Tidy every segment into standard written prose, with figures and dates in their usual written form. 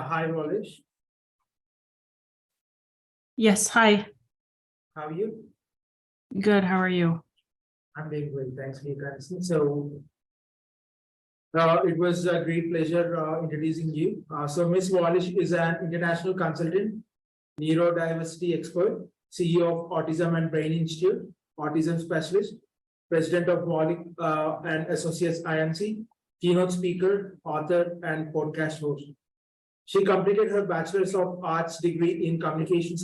Hi, Wallisch. Yes, hi. How are you? Good, how are you? I'm doing great. Thanks for your concern. It was a great pleasure introducing you. Ms. Wallisch is an international consultant, neurodiversity expert, CEO of Autism and Brain Institute, autism specialist, president of Wallisch and Associates IMC, keynote speaker, author, and podcast host. She completed her Bachelor's of Arts degree in Communication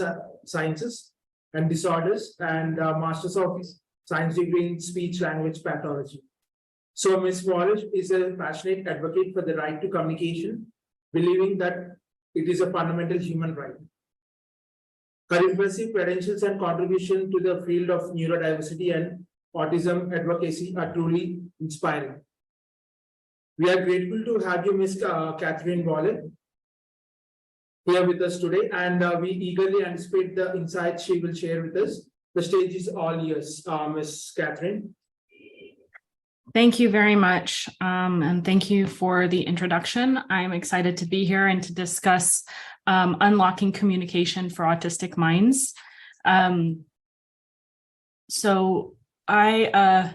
Sciences and Disorders and Master's of Science degree in Speech Language Pathology. So Ms. Wallisch is a passionate advocate for the right to communication, believing that it is a fundamental human right. Her impressive credentials and contribution to the field of neurodiversity and autism advocacy are truly inspiring. We are grateful to have you, Ms. Katherine Wallisch, here with us today, and we eagerly anticipate the insights she will share with us. The stage is all yours, Ms. Katherine. Thank you very much, and thank you for the introduction. I'm excited to be here and to discuss unlocking communication for autistic minds. So I,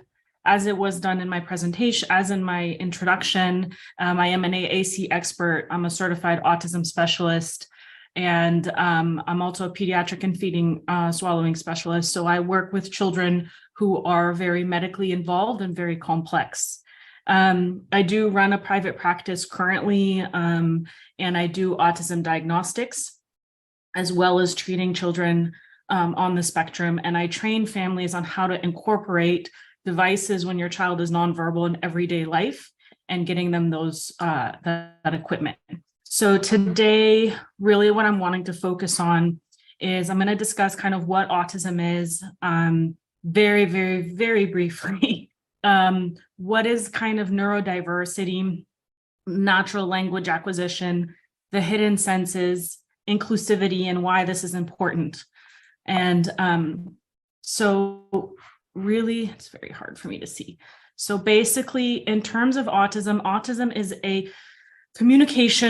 as it was done in my presentation, as in my introduction, I am an AAC expert. I'm a certified autism specialist, and I'm also a pediatric and feeding swallowing specialist. So I work with children who are very medically involved and very complex. I do run a private practice currently, and I do autism diagnostics, as well as treating children on the spectrum. And I train families on how to incorporate devices when your child is nonverbal in everyday life and getting them those that equipment. So today, really what I'm wanting to focus on is I'm going to discuss kind of what autism is very, very, very briefly. What is kind of neurodiversity, natural language acquisition, the hidden senses, inclusivity, and why this is important. And so really, it's very hard for me to see. So basically, in terms of autism, autism is a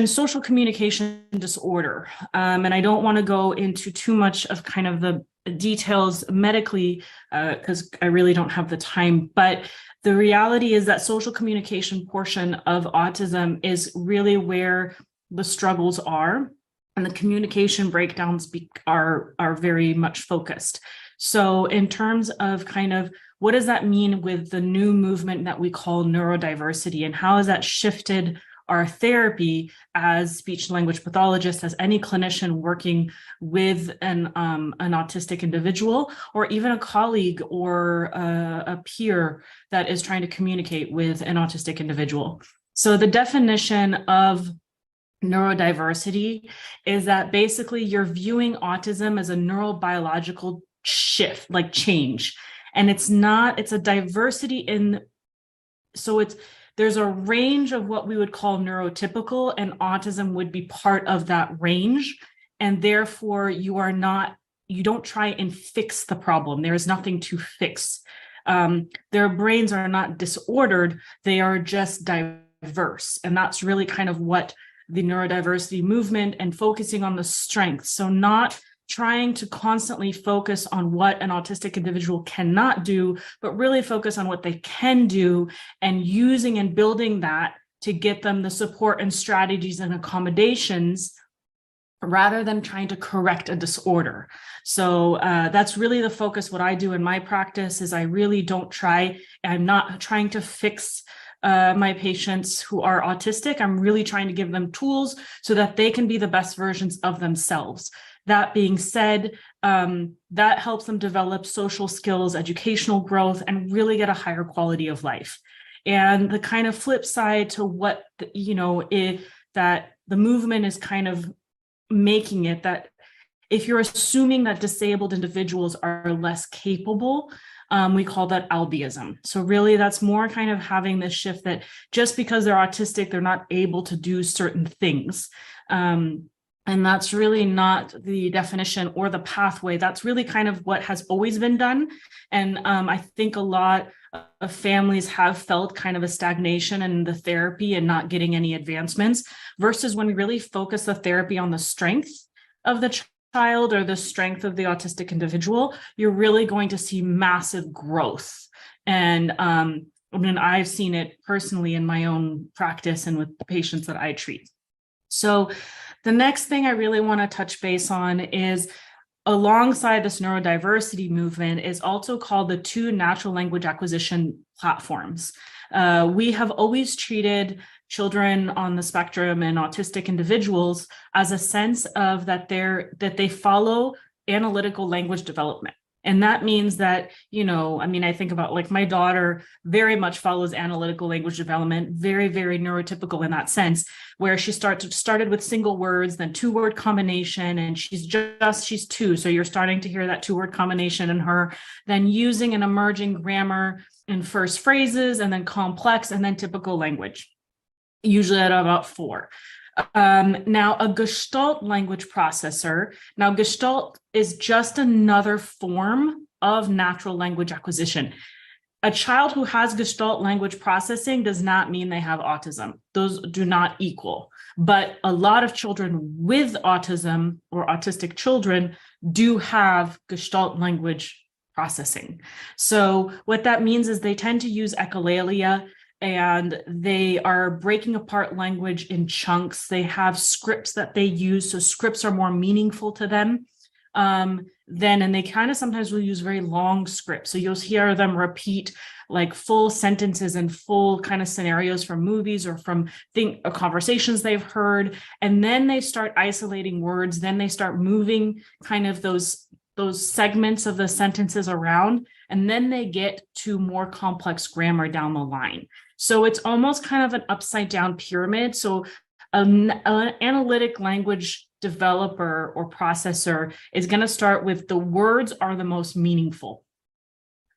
social communication disorder. And I don't want to go into too much of kind of the details medically, because I really don't have the time. But the reality is that social communication portion of autism is really where the struggles are, and the communication breakdowns are very much focused. So in terms of kind of what does that mean with the new movement that we call neurodiversity, and how has that shifted our therapy as speech language pathologists, as any clinician working with an autistic individual, or even a colleague or a peer that is trying to communicate with an autistic individual. So the definition of neurodiversity is that basically you're viewing autism as a neurobiological shift, like change. And it's a diversity in, so there's a range of what we would call neurotypical, and autism would be part of that range. And therefore you don't try and fix the problem. There is nothing to fix. Their brains are not disordered. They are just diverse. And that's really kind of what the neurodiversity movement, and focusing on the strengths. So not trying to constantly focus on what an autistic individual cannot do, but really focus on what they can do, and using and building that to get them the support and strategies and accommodations, rather than trying to correct a disorder. So that's really the focus. What I do in my practice is I'm not trying to fix my patients who are autistic. I'm really trying to give them tools so that they can be the best versions of themselves. That being said, that helps them develop social skills, educational growth, and really get a higher quality of life. And the kind of flip side to what, that the movement is kind of making it, that if you're assuming that disabled individuals are less capable, we call that albiism. So really that's more kind of having this shift that just because they're autistic, they're not able to do certain things. And that's really not the definition or the pathway. That's really kind of what has always been done. And I think a lot of families have felt kind of a stagnation in the therapy and not getting any advancements, versus when we really focus the therapy on the strength of the child or the strength of the autistic individual, you're really going to see massive growth. And I mean, I've seen it personally in my own practice and with the patients that I treat. So the next thing I really want to touch base on is, alongside this neurodiversity movement, is also called the 2 natural language acquisition platforms. We have always treated children on the spectrum and autistic individuals as a sense of that they follow analytical language development. And that means that, I mean, I think about like my daughter very much follows analytical language development, very, very neurotypical in that sense, where she started with single words, then 2-word combination, and she's 2. So you're starting to hear that 2-word combination in her, then using an emerging grammar in first phrases, and then complex, and then typical language, usually at about 4. Now, a Gestalt language processor. Now, Gestalt is just another form of natural language acquisition. A child who has Gestalt language processing does not mean they have autism. Those do not equal. But a lot of children with autism or autistic children do have Gestalt language processing. So what that means is they tend to use echolalia, and they are breaking apart language in chunks. They have scripts that they use, so scripts are more meaningful to them. And they kind of sometimes will use very long scripts. So you'll hear them repeat like full sentences and full kind of scenarios from movies or from conversations they've heard. And then they start isolating words. Then they start moving kind of those segments of the sentences around. And then they get to more complex grammar down the line. So it's almost kind of an upside down pyramid. So an analytic language developer or processor is going to start with the words are the most meaningful.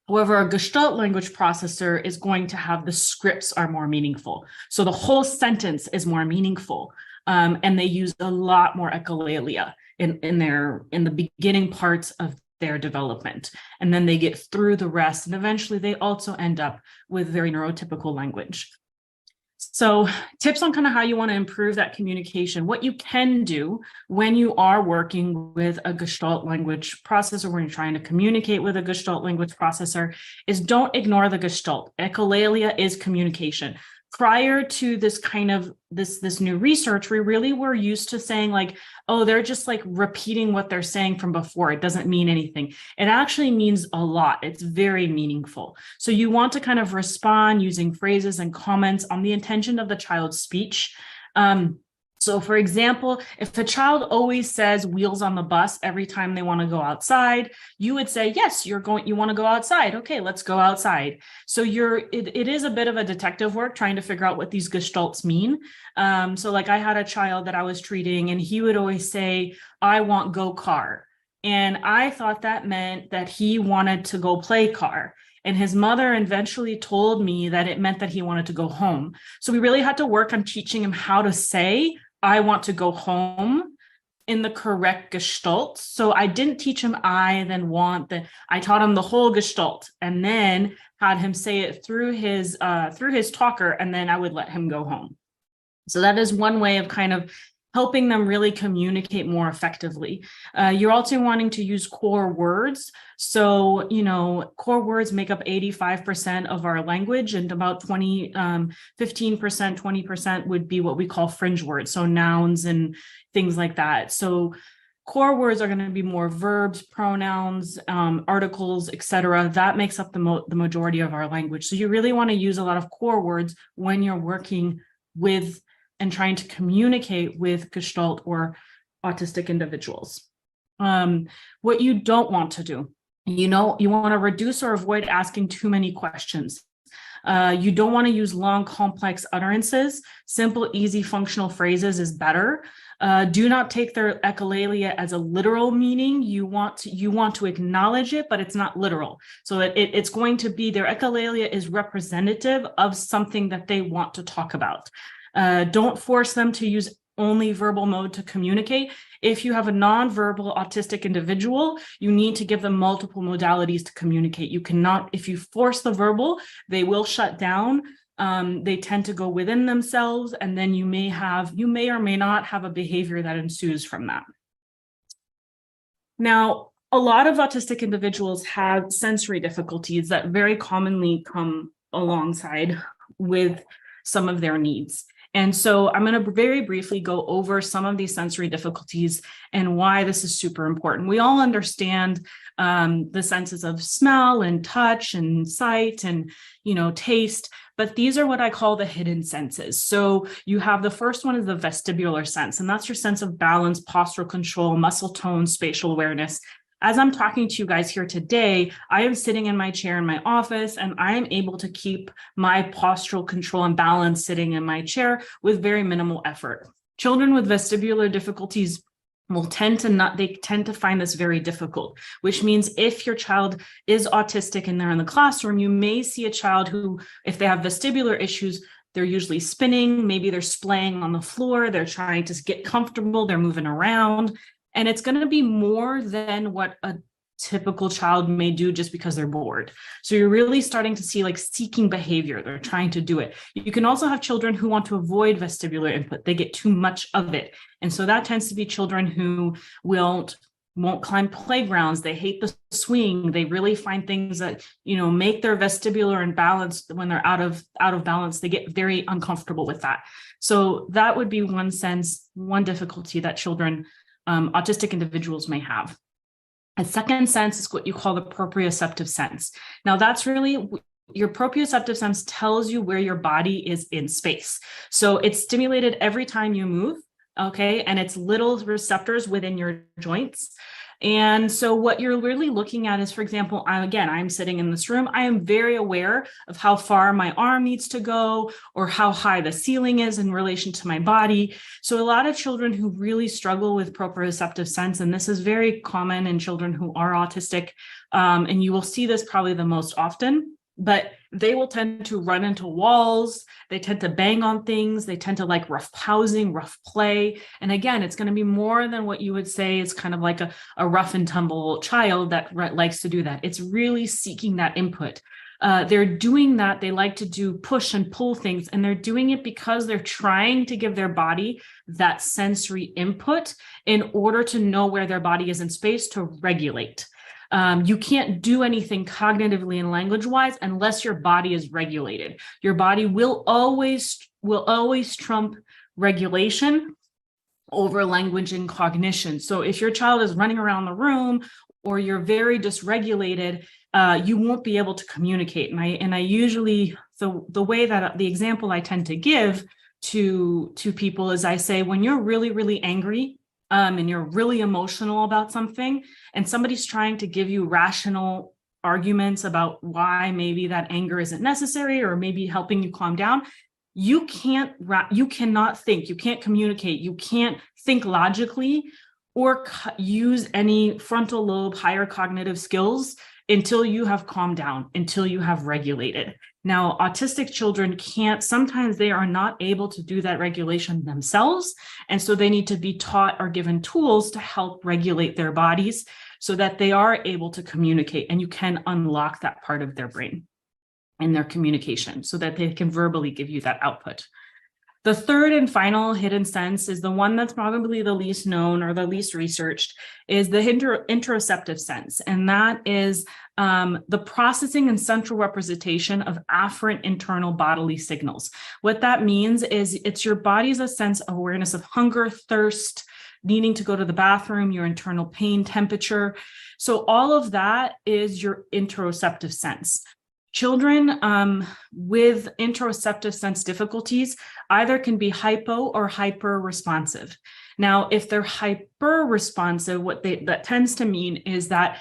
However, a Gestalt language processor is going to have the scripts are more meaningful. So the whole sentence is more meaningful. And they use a lot more echolalia in the beginning parts of their development. And then they get through the rest. And eventually they also end up with very neurotypical language. So tips on kind of how you want to improve that communication. What you can do when you are working with a Gestalt language processor, when you're trying to communicate with a Gestalt language processor, is don't ignore the Gestalt. Echolalia is communication. Prior to this kind of this new research, we really were used to saying like, oh, they're just like repeating what they're saying from before. It doesn't mean anything. It actually means a lot. It's very meaningful. So you want to kind of respond using phrases and comments on the intention of the child's speech. So for example, if a child always says wheels on the bus every time they want to go outside, you would say, yes, you want to go outside. Okay, let's go outside. So it is a bit of a detective work trying to figure out what these gestalts mean. So like I had a child that I was treating and he would always say, I want go car. And I thought that meant that he wanted to go play car. And his mother eventually told me that it meant that he wanted to go home. So we really had to work on teaching him how to say, I want to go home in the correct gestalt. So I didn't teach him I, then want, I taught him the whole gestalt and then had him say it through his talker, and then I would let him go home. So that is one way of kind of helping them really communicate more effectively. You're also wanting to use core words. So, core words make up 85% of our language, and about 15%, 20% would be what we call fringe words. So nouns and things like that. So core words are going to be more verbs, pronouns, articles, etc. That makes up the majority of our language. So you really want to use a lot of core words when you're working with and trying to communicate with Gestalt or autistic individuals. What you don't want to do, you want to reduce or avoid asking too many questions. You don't want to use long, complex utterances. Simple, easy, functional phrases is better. Do not take their echolalia as a literal meaning. You want to acknowledge it, but it's not literal. So it's going to be their echolalia is representative of something that they want to talk about. Don't force them to use only verbal mode to communicate. If you have a nonverbal autistic individual, you need to give them multiple modalities to communicate. You cannot, if you force the verbal, they will shut down. They tend to go within themselves, and then you may or may not have a behavior that ensues from that. Now, a lot of autistic individuals have sensory difficulties that very commonly come alongside with some of their needs. And so I'm going to very briefly go over some of these sensory difficulties and why this is super important. We all understand the senses of smell and touch and sight and, taste, but these are what I call the hidden senses. So you have the first one is the vestibular sense, and that's your sense of balance, postural control, muscle tone, spatial awareness. As I'm talking to you guys here today, I am sitting in my chair in my office, and I am able to keep my postural control and balance sitting in my chair with very minimal effort. Children with vestibular difficulties tend to find this very difficult, which means if your child is autistic and they're in the classroom, you may see a child who, if they have vestibular issues, they're usually spinning, maybe they're splaying on the floor, they're trying to get comfortable, they're moving around. And it's going to be more than what a typical child may do just because they're bored. So you're really starting to see like seeking behavior. They're trying to do it. You can also have children who want to avoid vestibular input. They get too much of it. And so that tends to be children who won't climb playgrounds. They hate the swing. They really find things that, make their vestibular and balance when they're out of balance. They get very uncomfortable with that. So that would be one difficulty that children autistic individuals may have. A second sense is what you call the proprioceptive sense. Now, that's really your proprioceptive sense tells you where your body is in space. So it's stimulated every time you move, okay? And it's little receptors within your joints. And so what you're really looking at is, for example, I'm sitting in this room. I am very aware of how far my arm needs to go or how high the ceiling is in relation to my body. So a lot of children who really struggle with proprioceptive sense, and this is very common in children who are autistic, and you will see this probably the most often, but they will tend to run into walls. They tend to bang on things. They tend to like rough housing, rough play. And again, it's going to be more than what you would say is kind of like a rough and tumble child that likes to do that. It's really seeking that input. They're doing that. They like to do push and pull things, and they're doing it because they're trying to give their body that sensory input in order to know where their body is in space to regulate. You can't do anything cognitively and language-wise unless your body is regulated. Your body will always trump regulation over language and cognition. So if your child is running around the room or you're very dysregulated, you won't be able to communicate. And I usually, the way that the example I tend to give to people is I say, when you're really, really angry, and you're really emotional about something, and somebody's trying to give you rational arguments about why maybe that anger isn't necessary or maybe helping you calm down, you cannot think, you can't communicate, you can't think logically or use any frontal lobe higher cognitive skills until you have calmed down, until you have regulated. Now, autistic children sometimes they are not able to do that regulation themselves. And so they need to be taught or given tools to help regulate their bodies so that they are able to communicate, and you can unlock that part of their brain and their communication so that they can verbally give you that output. The third and final hidden sense is the one that's probably the least known or the least researched, is the interoceptive sense. And that is the processing and central representation of afferent internal bodily signals. What that means is it's your body's sense of awareness of hunger, thirst, needing to go to the bathroom, your internal pain, temperature. So all of that is your interoceptive sense. Children with interoceptive sense difficulties either can be hypo or hyper responsive. Now, if they're hyper responsive, that tends to mean is that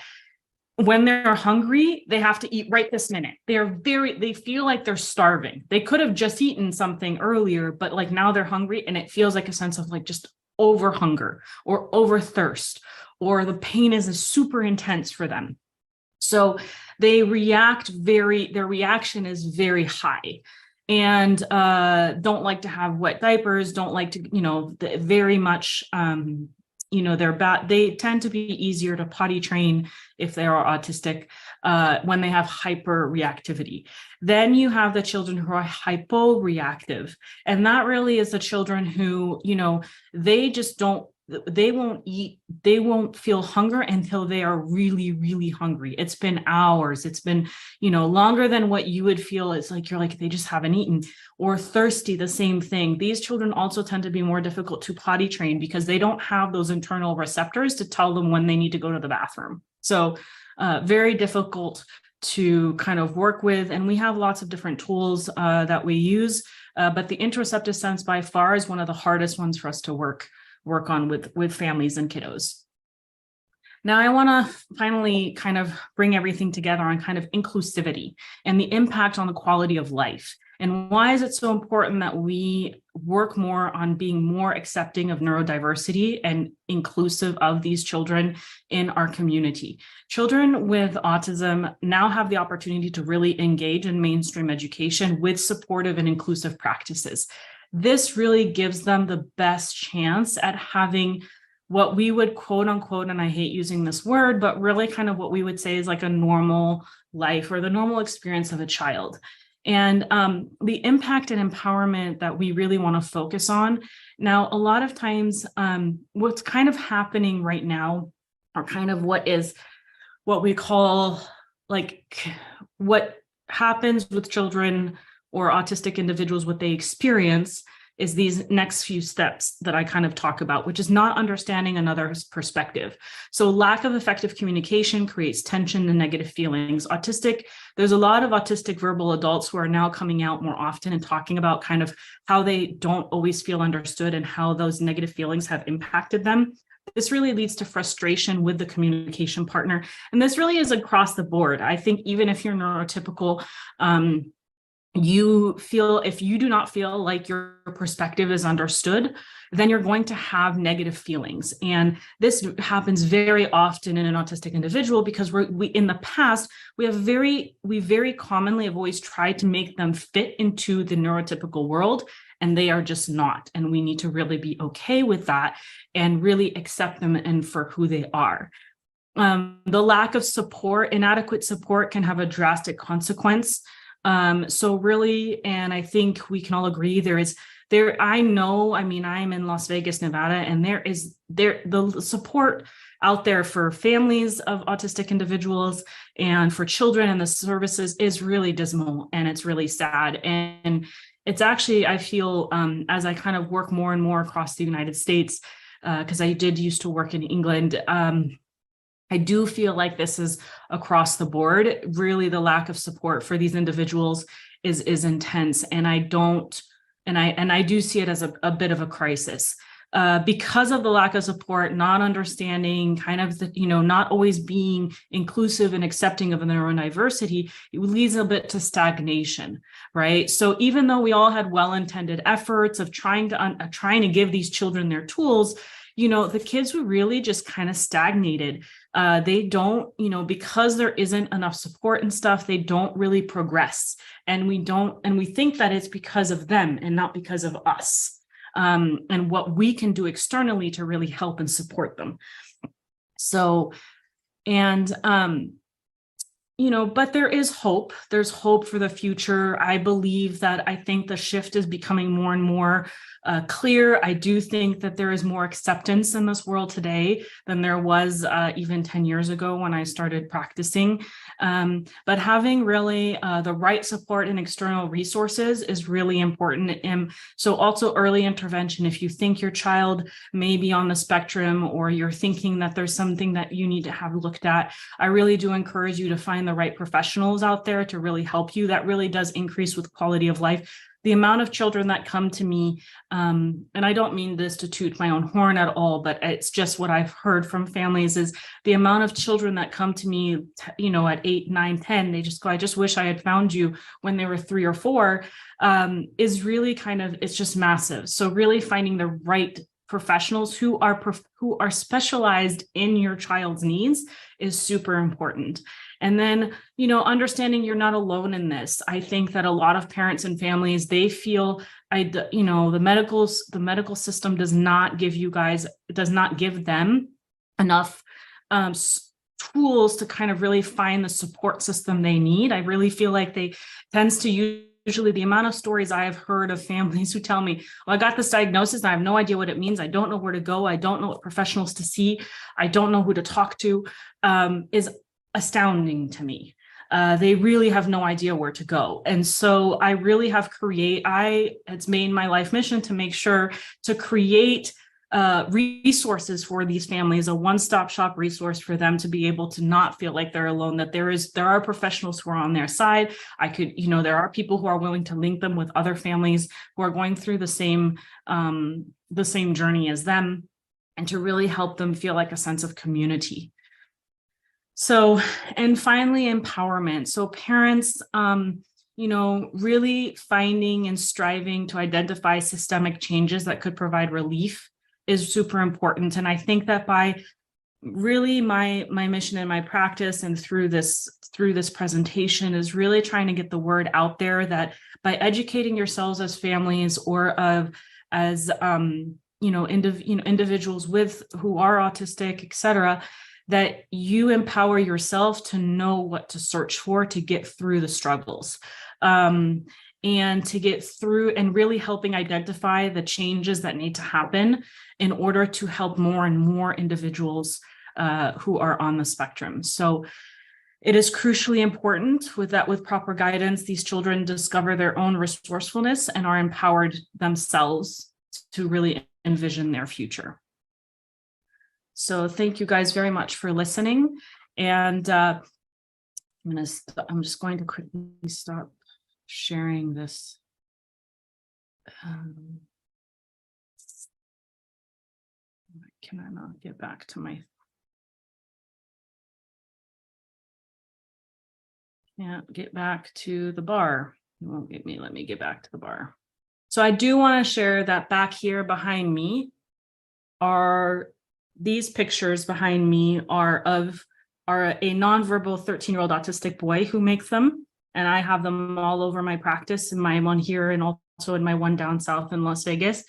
when they're hungry, they have to eat right this minute. They feel like they're starving. They could have just eaten something earlier, but like now they're hungry, and it feels like a sense of like just over hunger or over thirst, or the pain is super intense for them. So their reaction is very high. and don't like to have wet diapers, don't like to, very much, they're bad. They tend to be easier to potty train if they are autistic when they have hyperreactivity. Then you have the children who are hyporeactive. And that really is the children who, they just don't, they won't eat, they won't feel hunger until they are really, really hungry. It's been hours. It's been, longer than what you would feel. It's like, you're like, they just haven't eaten. Or thirsty, the same thing. These children also tend to be more difficult to potty train because they don't have those internal receptors to tell them when they need to go to the bathroom. So very difficult to kind of work with. And we have lots of different tools that we use, but the interoceptive sense by far is one of the hardest ones for us to work on with families and kiddos. Now, I want to finally kind of bring everything together on kind of inclusivity and the impact on the quality of life. And why is it so important that we work more on being more accepting of neurodiversity and inclusive of these children in our community? Children with autism now have the opportunity to really engage in mainstream education with supportive and inclusive practices. This really gives them the best chance at having what we would quote unquote, and I hate using this word, but really kind of what we would say is like a normal life or the normal experience of a child. And the impact and empowerment that we really want to focus on. Now, a lot of times what's kind of happening right now, or kind of what we call like what happens with children or autistic individuals, what they experience is these next few steps that I kind of talk about, which is not understanding another's perspective. So lack of effective communication creates tension and negative feelings. There's a lot of autistic verbal adults who are now coming out more often and talking about kind of how they don't always feel understood and how those negative feelings have impacted them. This really leads to frustration with the communication partner. And this really is across the board. I think even if you're neurotypical, if you do not feel like your perspective is understood, then you're going to have negative feelings. And this happens very often in an autistic individual because we in the past, we very commonly have always tried to make them fit into the neurotypical world, and they are just not. And we need to really be okay with that and really accept them and for who they are. The lack of support, inadequate support can have a drastic consequence. So really, and I think we can all agree I'm in Las Vegas, Nevada, and the support out there for families of autistic individuals and for children and the services is really dismal, and it's really sad. And it's actually, I feel, as I kind of work more and more across the United States, because I did used to work in England, I do feel like this is across the board. Really, the lack of support for these individuals is intense, and I do see it as a bit of a crisis because of the lack of support, not understanding, kind of not always being inclusive and accepting of the neurodiversity. It leads a bit to stagnation, right? So even though we all had well-intended efforts of trying to give these children their tools, the kids were really just kind of stagnated. They don't, because there isn't enough support and stuff, they don't really progress. And we think that it's because of them and not because of us, and what we can do externally to really help and support them. So, and, but there is hope. There's hope for the future. I believe that I think the shift is becoming more and more clear. I do think that there is more acceptance in this world today than there was even 10 years ago when I started practicing. But having really the right support and external resources is really important. And so also early intervention, if you think your child may be on the spectrum or you're thinking that there's something that you need to have looked at, I really do encourage you to find the right professionals out there to really help you. That really does increase with quality of life. The amount of children that come to me, and I don't mean this to toot my own horn at all, but it's just what I've heard from families is the amount of children that come to me, at 8, 9, 10, they just go, I just wish I had found you when they were 3 or 4, is really it's just massive. So really finding the right professionals who are specialized in your child's needs is super important. And then, understanding you're not alone in this. I think that a lot of parents and families, they feel, the medical system does not give them enough tools to kind of really find the support system they need. I really feel like they tends to usually the amount of stories I have heard of families who tell me, well, I got this diagnosis, and I have no idea what it means. I don't know where to go. I don't know what professionals to see. I don't know who to talk to, is astounding to me. They really have no idea where to go. And so I really have it's made my life mission to make sure to create resources for these families, a one-stop shop resource for them to be able to not feel like they're alone, that there are professionals who are on their side. There are people who are willing to link them with other families who are going through the same journey as them, and to really help them feel like a sense of community. So, and finally, empowerment. So parents, really finding and striving to identify systemic changes that could provide relief is super important. And I think that by really my mission and my practice, and through this presentation, is really trying to get the word out there that by educating yourselves as families, or as individuals who are autistic, etc., that you empower yourself to know what to search for to get through the struggles. And to get through and really helping identify the changes that need to happen in order to help more and more individuals who are on the spectrum. So it is crucially important with proper guidance, these children discover their own resourcefulness and are empowered themselves to really envision their future. So thank you guys very much for listening. And I'm just going to quickly stop sharing this. Can I not get back to my? Can't get back to the bar. It won't let me get back to the bar. So I do want to share that back here behind me are these pictures behind me are a nonverbal 13-year-old autistic boy who makes them. And I have them all over my practice, in my one here and also in my one down south in Las Vegas.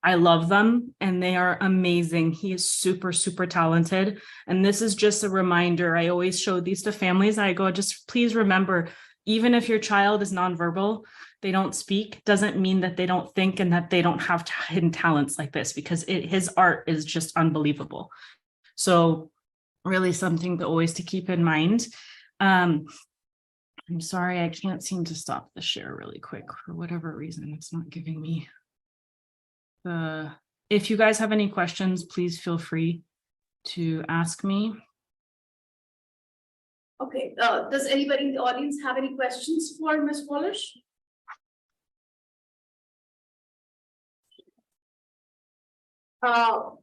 I love them and they are amazing. He is super, super talented. And this is just a reminder. I always show these to families. I go, just please remember, even if your child is nonverbal, they don't speak, doesn't mean that they don't think and that they don't have hidden talents like this, because his art is just unbelievable. So really something to always to keep in mind. I'm sorry, I can't seem to stop the share really quick for whatever reason. It's not giving me if you guys have any questions, please feel free to ask me. Okay, does anybody in the audience have any questions for Ms. Wallisch?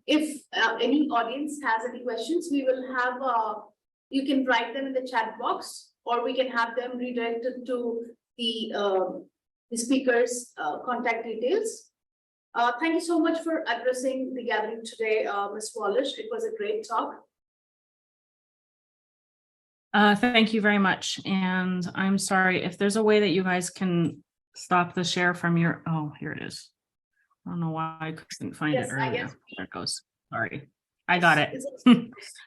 If any audience has any questions, we will have, you can write them in the chat box, or we can have them redirected to the speaker's contact details. Thank you so much for addressing the gathering today, Ms. Wallisch. It was a great talk. Thank you very much. And I'm sorry if there's a way that you guys can stop the share from your, oh, here it is. I don't know why I couldn't find it earlier. There it goes. Sorry, I got it.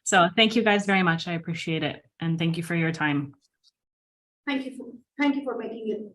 So thank you guys very much. I appreciate it. And thank you for your time. Thank you for making it